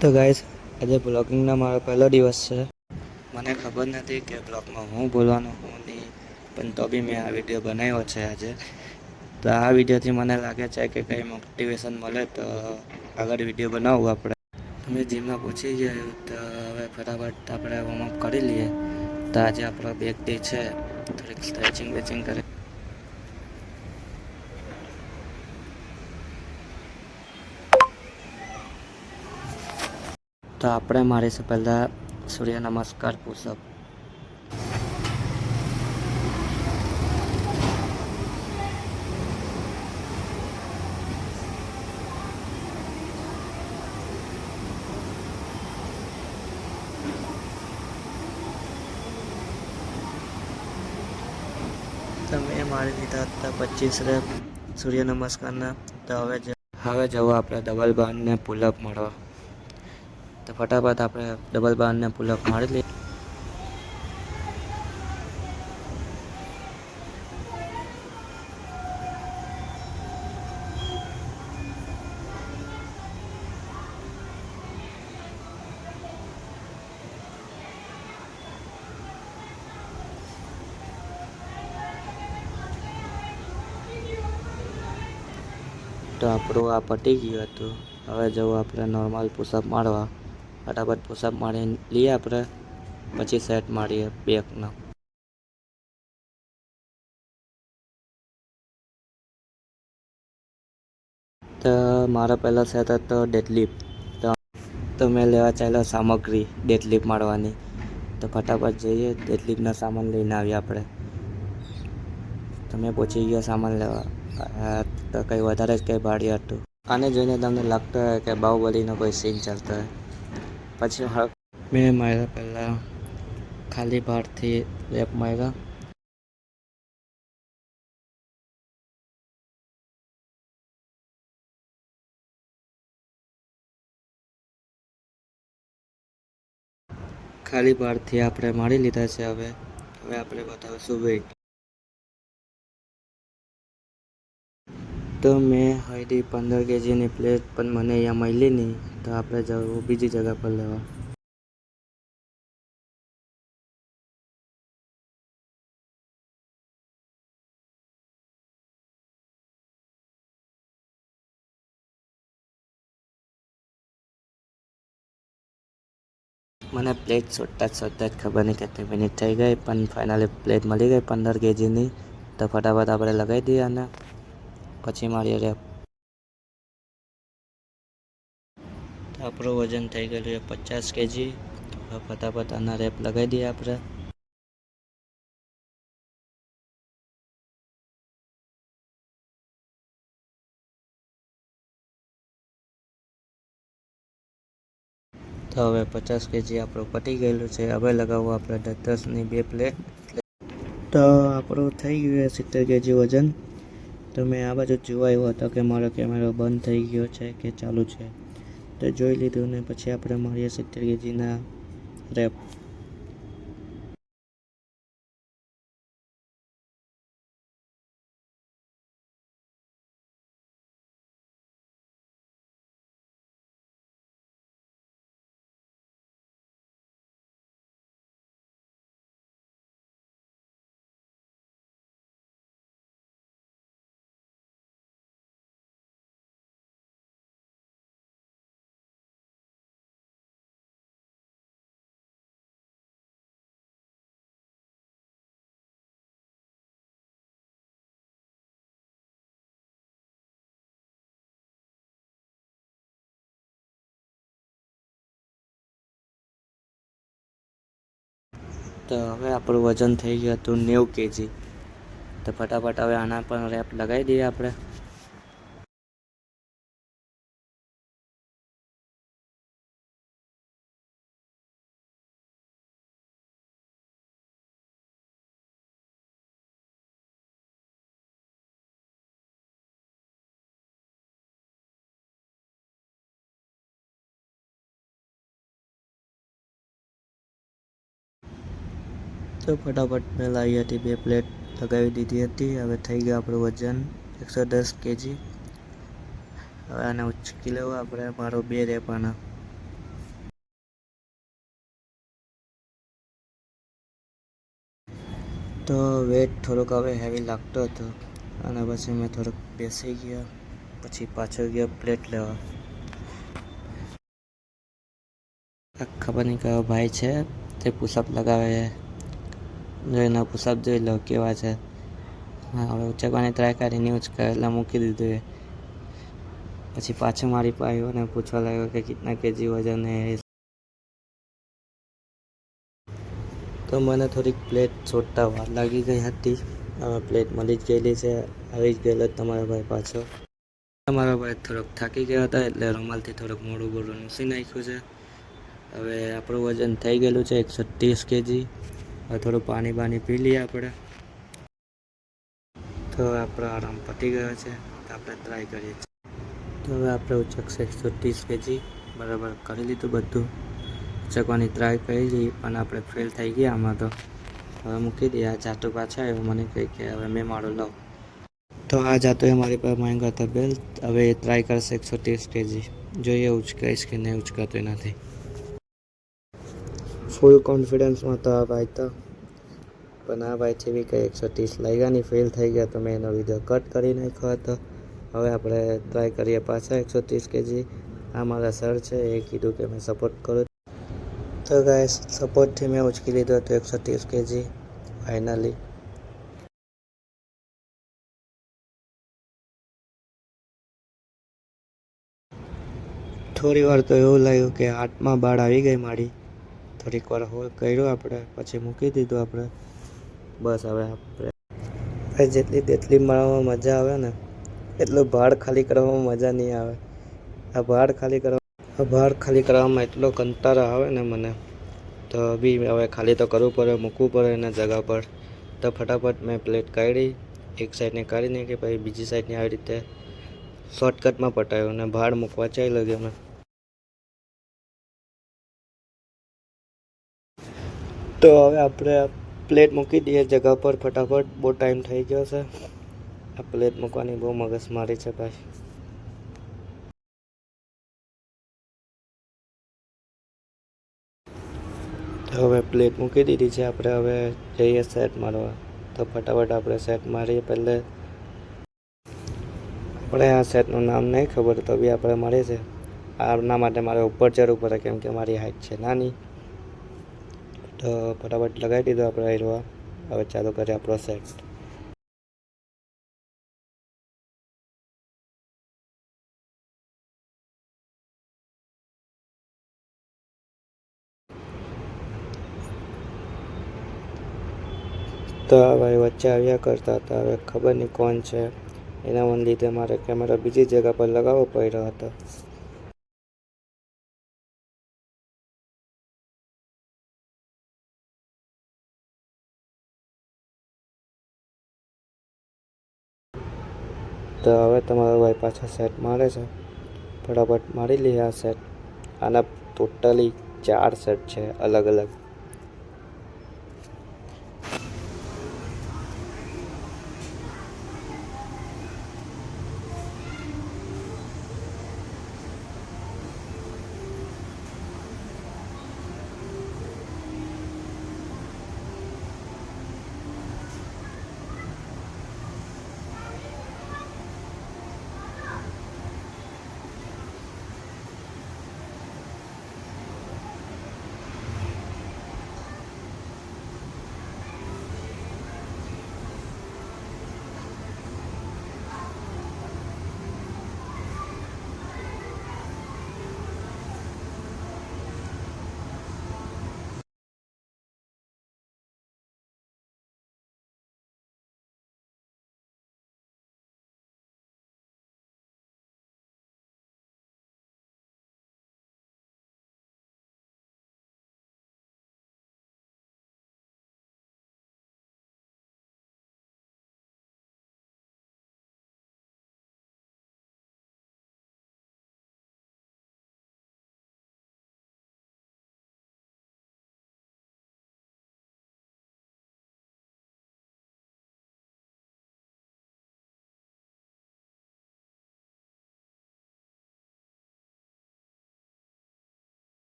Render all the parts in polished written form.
તો ગાઈસ, આજે બ્લોગિંગનો મારો પહેલો દિવસ છે. મને ખબર નથી કે બ્લોગમાં હું બોલવાનું હું નહીં, પણ તો બી મેં આ વિડીયો બનાવ્યો છે આજે. તો આ વિડીયોથી મને લાગે છે કે કંઈ મોટિવેશન મળે તો આગળ વિડીયો બનાવવું આપણે. અમે જીમમાં પહોંચી ગયા તો હવે ફટાફટ આપણે વોર્મઅપ કરી લઈએ. તો આજે આપણો બેક ડે છે, થોડીક સ્ટ્રેચિંગ વેચિંગ કરી. તો આપણે મારીશું પહેલાં સૂર્ય નમસ્કાર પુશઅપ. તો મેં મારી લીધા હતા 25 રેપ સૂર્ય નમસ્કારના. તો હવે જવું આપણે ડબલ બારને પુલઅપ મારવા. તો ફટાફટ આપણે ડબલ બારને પુલઅપ મારી લઈએ. તો આપણું આ પતી ગયું હતું. હવે જવું આપણે નોર્મલ પુશઅપ મારવા. ફટાફટ પુશઅપ મારી લઈએ આપણે, પછી સેટ મારીએ બેકનો. તો મારો પહેલો સેટ હતો ડેડલિફ્ટ. તો મેં લેવા ચાલ્યો સામગ્રી ડેડલિફ્ટ મારવાની. તો ફટાફટ જઈએ ડેડલિફ્ટના સામાન લઈને આવીએ આપણે. તમે પહોંચી ગયા સામાન લેવા. તો કંઈ વધારે જ કંઈ ભારી હતું. આને જોઈને તમને લાગતો હોય કે બાહુબલીનો કોઈ સીન ચાલતો હોય. પછી મેં માર્યા પહેલાં ખાલી ભારથી રેપ માર્યા. ખાલી ભારથી આપણે મારી લીધા છે. હવે આપણે બતાવીશું વેઇટ. તો મેં હળી 15 kgની પ્લેટ પણ મને અહીંયા મળી નહીં. તો આપણે જવું બીજી જગ્યા પર લેવા. મને પ્લેટ શોધતા જ ખબર નહીં કેટલી મિનિટ થઈ ગઈ, પણ ફાઇનલી પ્લેટ મળી ગઈ 15 kgની. તો ફટાફટ આપણે લગાવી દઈએ અને પછી મારીએ રેપ. તો આપણું વજન થઈ ગયેલું છે 50 kg. ફટાફટ આના રેપ લગાવી દઈએ આપણે. તો હવે 50 kg આપણું પતી ગયેલું છે. હવે લગાવવું આપણે 10-10ની 2 પ્લેટ. તો આપણું થઈ ગયું 70 kg વજન. તો મેં આ બાજુ જોવા આવ્યો હતો કે મારો કેમેરો બંધ થઈ ગયો છે કે ચાલુ છે. તો જોઈ લીધું ને પછી આપણે મારીએ 70 kgના રેપ. તો હવે આપણું વજન થઈ ગયું હતું 90 kg. તો ફટાફટ હવે આના પર રેપ લગાવી દઈએ આપણે. તો ફટાફટ મેં લાવી હતી 2 પ્લેટ લગાવી દીધી હતી. હવે થઈ ગયું આપણું વજન 110 kg. હવે આને ઉચકી લેવું આપણે મારો 2 રેપ આના. તો વેટ થોડોક હવે હેવી લાગતો હતો અને પછી મેં થોડોક બેસી ગયો, પછી પાછો ગયો પ્લેટ લેવા. ખબર નહીં કયો ભાઈ છે તે પુશઅપ લગાવે છે, એના પુશઅપ જોઈ લો કેવા છે. હા, હવે ઉચકવાની ટ્રાય કરી, નહીં ઉચકાય એટલે મૂકી દીધું એ. પછી પાછું મારી પાસે આવ્યો અને પૂછવા લાગ્યો કે કિતના કેજી વજન હે. તો મને થોડીક પ્લેટ છોડતા વાર લાગી ગઈ હતી. હવે પ્લેટ મળી જ ગયેલી છે, આવી જ ગયેલો તમારો ભાઈ પાછો. તમારો ભાઈ થોડોક થાકી ગયા હતા એટલે રૂમાલથી થોડુંક મોઢું બોઢું લૂછી નાખ્યું છે. હવે આપણું વજન થઈ ગયેલું છે 130 કેજી. હવે થોડું પાણી બાણી પી લઈએ આપણે. તો આપણો આરામ પતી ગયો છે, તો આપણે ટ્રાય કરીએ છીએ. તો હવે આપણે ઉચકશે 130 કેજી. બરાબર કરી લીધું બધું, ઉચકવાની ટ્રાય કરી લઈએ પણ આપણે ફેલ થઈ ગયા આમાં. તો હવે મૂકી દઈએ. આ જાતું પાછા આવ્યું, મને કહે કે હવે મેં મારો લઉં. તો આ જાતો એ મારી પાસે માંગ્યો હતો બેલ્ટ. હવે એ ટ્રાય કરશે 130 કેજી. જોઈએ ઉચકાઈશ કે નહીં ઉચકાતું નથી. ફૂલ કોન્ફિડન્સમાં તો આ ભાઈ તો, પણ આ ભાઈથી બી કંઈ 130 લાગ્યા નહીં, ફેલ થઈ ગયા. તો મેં એનો વિડીયો કટ કરી નાખ્યો હતો. હવે આપણે ટ્રાય કરીએ પાછા 130 કેજી. આ મારા સર છે, એ કીધું કે મેં સપોર્ટ કરું. તો ગાઈસ, સપોર્ટથી મેં ઉચકી લીધો હતો 130 કેજી ફાઇનલી. થોડી વાર તો એવું લાગ્યું કે હાથમાં બાળ આવી ગઈ મારી. થોડીક વાર હોલ્ડ કર્યો આપણે, પછી મૂકી દીધું આપણે. બસ હવે આપણે જેટલી તેટલી મારવામાં મજા આવે ને, એટલું ભાડ ખાલી કરવામાં મજા નહીં આવે. આ ભાડ ખાલી કરવામાં એટલો કંટાળો આવે ને મને. તો બી હવે ખાલી તો કરવું પડે, મૂકવું પડે એના જગા પર. તો ફટાફટ મેં પ્લેટ કાઢી, એક સાઈડને કાઢી નાખી, પછી બીજી સાઈડની આવી રીતે શોર્ટકટમાં પટાવ્યું અને ભાડ મૂકવા ચાલ્યો ગયો મેં. તો હવે આપણે પ્લેટ મૂકી દઈએ જગા પર ફટાફટ. બહુ ટાઈમ થઈ ગયો છે. આ પ્લેટ મૂકવાની બહુ મગજમારી છે ભાઈ. તો હવે પ્લેટ મૂકી દીધી છે આપણે. હવે જઈએ સેટ મારવા. તો ફટાફટ આપણે સેટ મારીએ. પહેલે આપણે આ સેટનું નામ નહીં ખબર, તો બી આપણે મારીએ છે. આના માટે મારે ઉપર ચડવું પડે કેમ કે મારી હાઈટ છે નાની. તો ફટાફટ લગાવી દીધો આપણે આયરવા. હવે ચાલુ કરીએ આપણો સેટ. તો આ ભાઈ વચ્ચે આવ્યા કરતા હતા. હવે ખબર નહીં કોણ છે, એના મને લીધે મારે કેમેરા બીજી જગ્યા પર લગાવવો પડ્યો હતો. તો હવે તમારો ભાઈ પાછા સેટ મારે છે. ફટાફટ મારી લઈએ આ સેટ. આના ટોટલી 4 સેટ છે અલગ અલગ.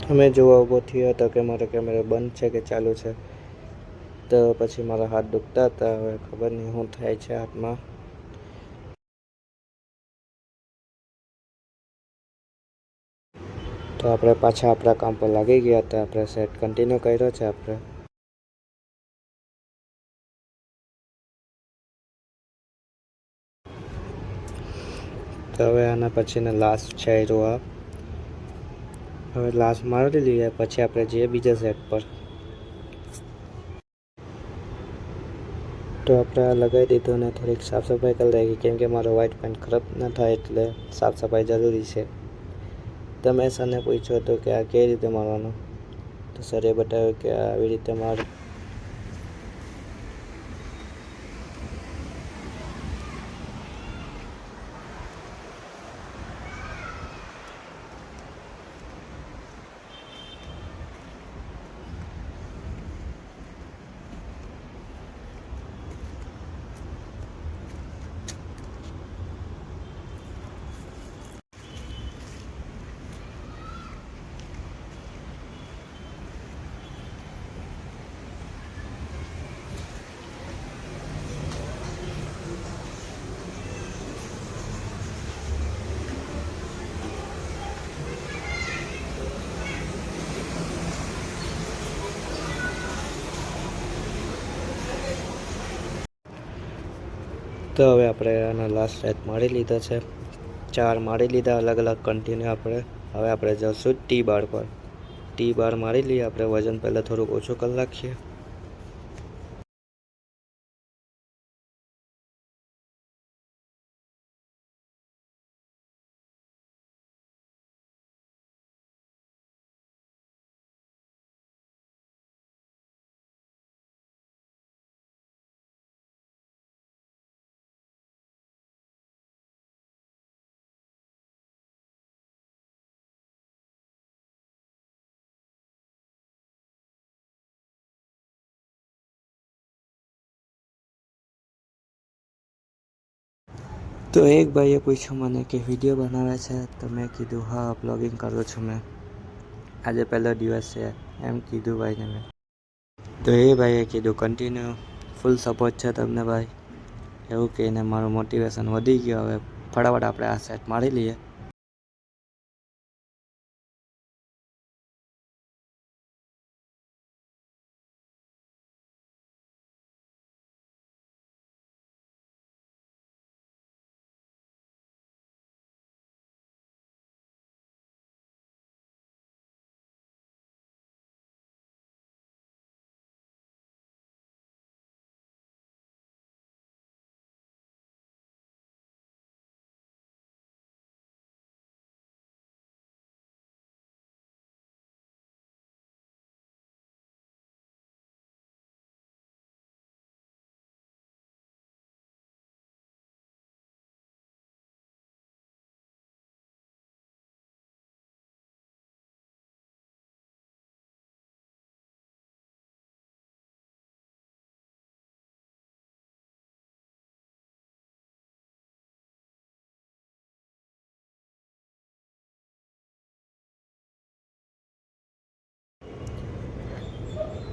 અમે જોવા ઊભો થયો હતો કે મારો કેમેરો બંધ છે કે ચાલુ છે, તો પછી મારા હાથ દુખતા હતા. હવે ખબર નહીં શું થાય છે હાથમાં. તો આપણે પાછા આપણા કામ પર લાગી ગયા હતા. આપણે સેટ કન્ટિન્યુ કર્યો છે આપણે. તો હવે આના પછીનો લાસ્ટ છે જો આ. હવે લાસ્ટ મારી લઈએ પછી આપણે જઈએ બીજા સેટ પર. તો આપણે આ લગાવી દીધું ને થોડીક સાફ સફાઈ કરી નાખી, કેમ કે મારો વ્હાઇટ પેન્ટ ખરાબ ના થાય એટલે સાફ સફાઈ જરૂરી છે. તમે સરને પૂછ્યું હતું કે આ કઈ રીતે મારવાનું, તો સરે બતાવ્યું કે આવી રીતે માર. તો હવે આપણે આનો લાસ્ટ સેટ મારી લીધો છે. 4 મારી લીધા અલગ અલગ કન્ટિન્યુ આપણે. હવે આપણે જઈશું ટી બાર પર. ટી બાર મારી લઈએ આપણે. વજન પહેલાં થોડુંક ઓછું કરી નાખીએ. તો એક ભાઈએ પૂછ્યું મને કે વિડીયો બનાવે છે, તો મેં કીધું હા બ્લોગિંગ કરું છું મેં. આજે પહેલો દિવસ છે એમ કીધું ભાઈને મેં. તો એ ભાઈએ કીધું કન્ટિન્યુ ફૂલ સપોર્ટ છે તમને ભાઈ, એવું કહીને મારું મોટિવેશન વધી ગયું. હવે ફટાફટ આપણે આ સેટ મારી લઈએ.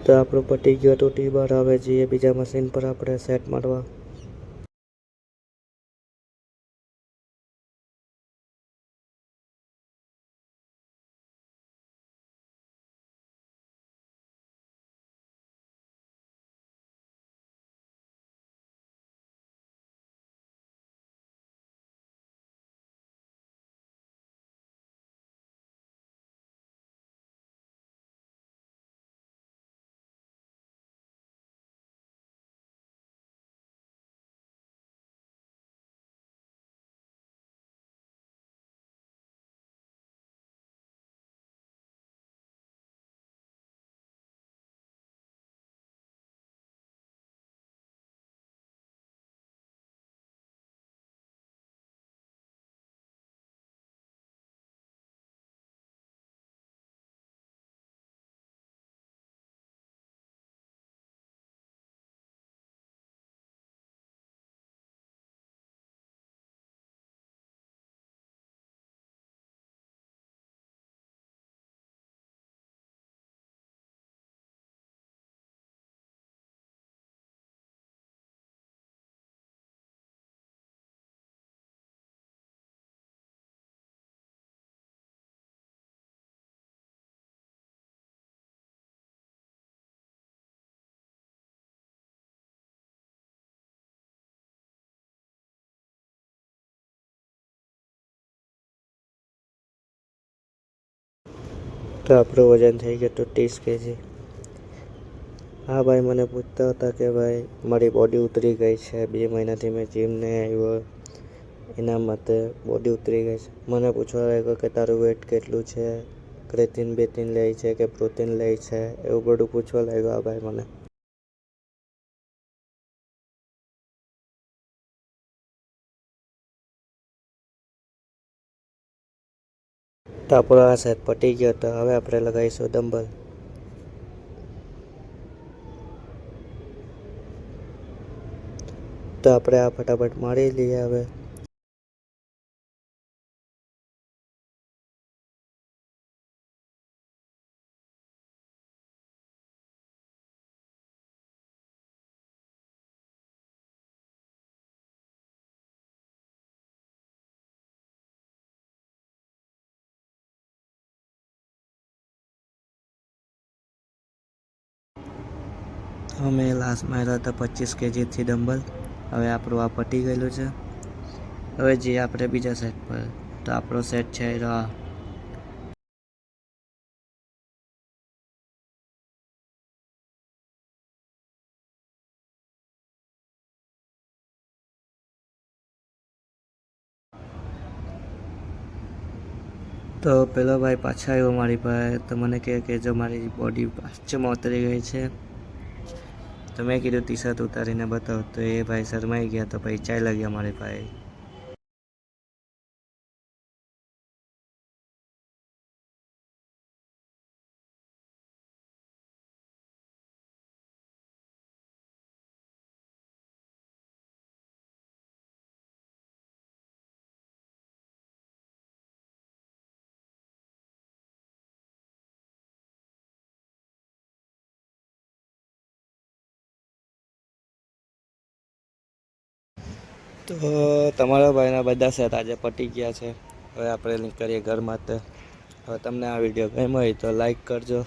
તો આપણું પતી ગયું હતું ટી બાર. હવે જઈએ બીજા મશીન પર આપણે સેટ મારવા. તો આપણું વજન થઈ ગયું હતું 30 kg. હા ભાઈ મને પૂછતા હતા કે ભાઈ મારી બોડી ઉતરી ગઈ છે, 2 મહિનાથી મેં જીમ નહીં આવ્યો, એના માટે બોડી ઉતરી ગઈ છે. મને પૂછવા લાગ્યો કે તારું વેટ કેટલું છે, ક્રેટીન બેટીન લે છે કે પ્રોટીન લે છે, એવું બધું પૂછવા લાગ્યો આ ભાઈ મને. તો આપણો આ સેટ પતી ગયો. તો હવે આપણે લગાવીશું ડમ્બલ. તો આપણે આ ફટાફટ મારી લઈએ હવે. અમે લાસ્ટ માર્યા હતા 25 kgથી ડમ્બલ. હવે આપણું આ પતી ગયેલું છે. હવે જઈએ આપણે બીજા સેટ પર. તો આપણો સેટ છે આ. તો પેલો ભાઈ પાછા આવ્યો મારી પાસે. તો મને કહે કે જો મારી બોડી પાછળમાં ઉતરી ગઈ છે. તો મેં કીધું ટી શર્ટ ઉતારીને બતાવ. તો એ ભાઈ શરમાઈ ગયા. તો પછી ચાલ્યા ગયા મારી પાસે. તો તમારા ભાઈના બધા સેટ આજે પતી ગયા છે. હવે આપણે નીકળીએ ઘર માટે. હવે તમને આ વિડીયો ગમ્યો હોય તો લાઈક કરજો.